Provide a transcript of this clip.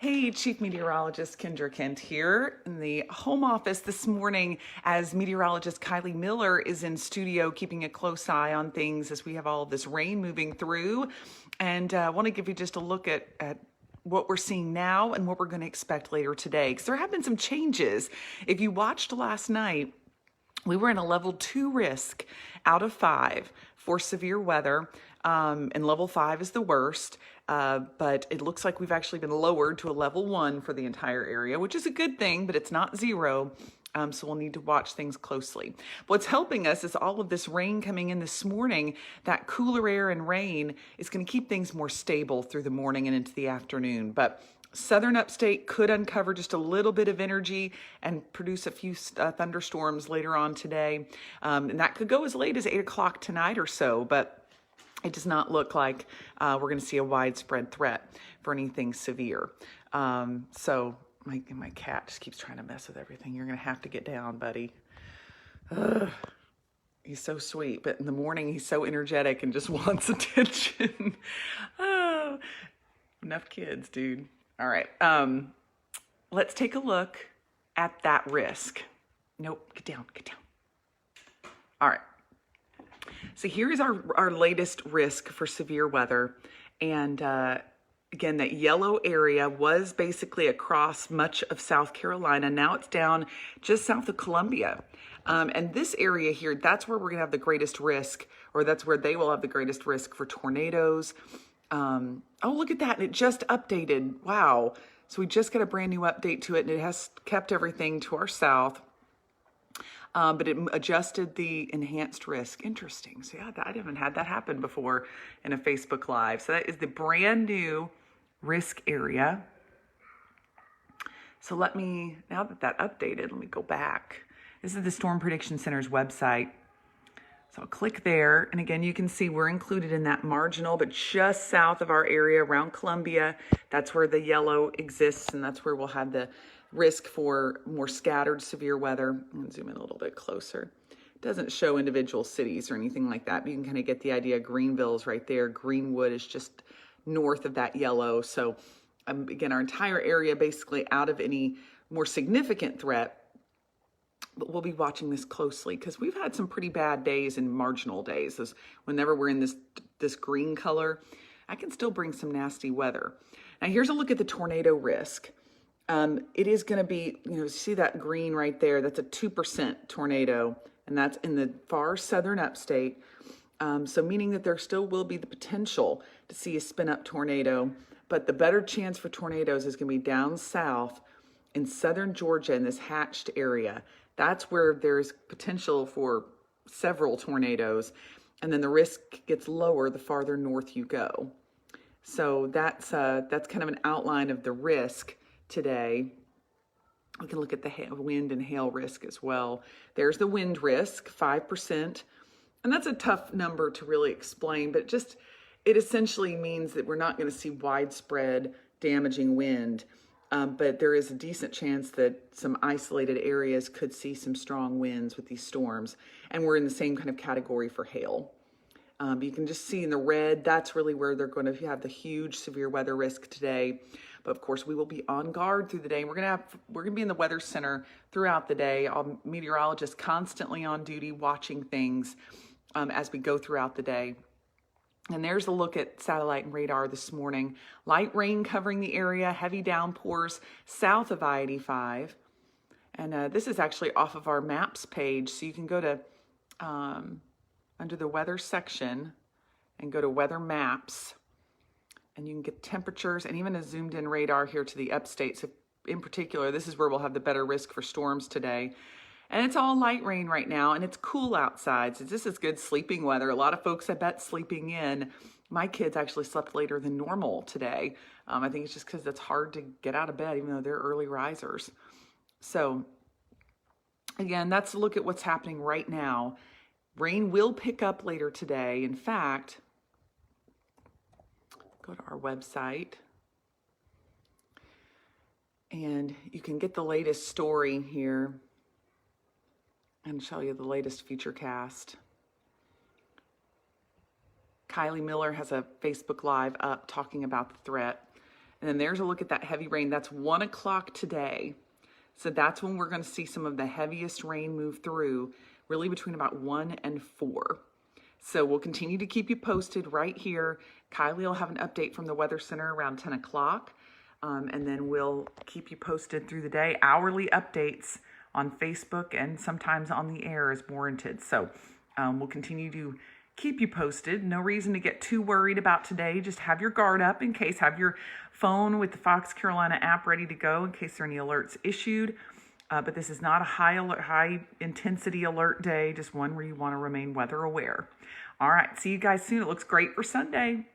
Hey, Chief Meteorologist Kendra Kent here in the home office this morning as meteorologist Kylie Miller is in studio keeping a close eye on things as we have all of this rain moving through. And I want to give you just a look at what we're seeing now and what we're going to expect later today, because there have been some changes. If you watched last night, we were in a level 2 risk out of 5 for severe weather, and level 5 is the worst, but it looks like we've actually been lowered to a level 1 for the entire area, which is a good thing, but it's not 0. So we'll need to watch things closely. What's helping us is all of this rain coming in this morning. That cooler air and rain is going to keep things more stable through the morning and into the afternoon. But southern upstate could uncover just a little bit of energy and produce a few thunderstorms later on today. And that could go as late as 8 o'clock tonight or so, but it does not look like we're going to see a widespread threat for anything severe. So my cat just keeps trying to mess with everything. You're going to have to get down, buddy. Ugh. He's so sweet, but in the morning he's so energetic and just wants attention. Oh, enough kids, dude. All right, let's take a look at that risk. Nope, get down. All right, so here's our latest risk for severe weather. And again, that yellow area was basically across much of South Carolina. Now it's down just south of Columbia. And this area here, that's where we're gonna have the greatest risk, or that's where they will have the greatest risk for tornadoes. Oh, look at that. And it just updated. Wow. So we just got a brand new update to it, and it has kept everything to our south. But it adjusted the enhanced risk. Interesting. So yeah, I haven't had that happen before in a Facebook Live. So that is the brand new risk area. So now that updated, let me go back. This is the Storm Prediction Center's website. So I'll click there, and again, you can see we're included in that marginal, but just south of our area around Columbia, that's where the yellow exists, and that's where we'll have the risk for more scattered severe weather. I'm gonna zoom in a little bit closer. It doesn't show individual cities or anything like that, but you can kind of get the idea. Greenville's right there. Greenwood is just north of that yellow. So again, our entire area basically out of any more significant threat. But we'll be watching this closely because we've had some pretty bad days and marginal days. Whenever we're in this green color, I can still bring some nasty weather. Now here's a look at the tornado risk. It is going to be, see that green right there? That's a 2% tornado, and that's in the far southern upstate. So meaning that there still will be the potential to see a spin-up tornado, but the better chance for tornadoes is going to be down south in southern Georgia in this hatched area. That's where there's potential for several tornadoes, and then the risk gets lower the farther north you go. So that's kind of an outline of the risk today. We can look at the wind and hail risk as well. There's the wind risk, 5%, and that's a tough number to really explain, but it essentially means that we're not going to see widespread damaging wind. But there is a decent chance that some isolated areas could see some strong winds with these storms. And we're in the same kind of category for hail. You can just see in the red, that's really where they're going to have the huge severe weather risk today. But of course, we will be on guard through the day. We're going to be in the weather center throughout the day. All meteorologists constantly on duty watching things as we go throughout the day. And there's a look at satellite and radar this morning. Light rain covering the area, heavy downpours south of I-85. And this is actually off of our maps page. So you can go to under the weather section and go to weather maps. And you can get temperatures and even a zoomed in radar here to the upstate. So in particular, this is where we'll have the better risk for storms today. And it's all light rain right now, and it's cool outside, so this is good sleeping weather. A lot of folks, I bet, sleeping in. My kids actually slept later than normal today. I think it's just because it's hard to get out of bed, even though they're early risers. So, again, that's a look at what's happening right now. Rain will pick up later today. In fact, go to our website, and you can get the latest story here and show you the latest future cast. Kylie Miller has a Facebook Live up talking about the threat. And then there's a look at that heavy rain. That's 1 o'clock today. So that's when we're going to see some of the heaviest rain move through, really between about 1 and 4. So we'll continue to keep you posted right here. Kylie will have an update from the Weather Center around 10 o'clock. And then we'll keep you posted through the day. Hourly updates on Facebook and sometimes on the air is warranted. So we'll continue to keep you posted. No reason to get too worried about today. Just have your guard up in case. Have your phone with the Fox Carolina app ready to go in case there are any alerts issued. But this is not a high intensity alert day, just one where you want to remain weather aware. All right, see you guys soon. It looks great for Sunday.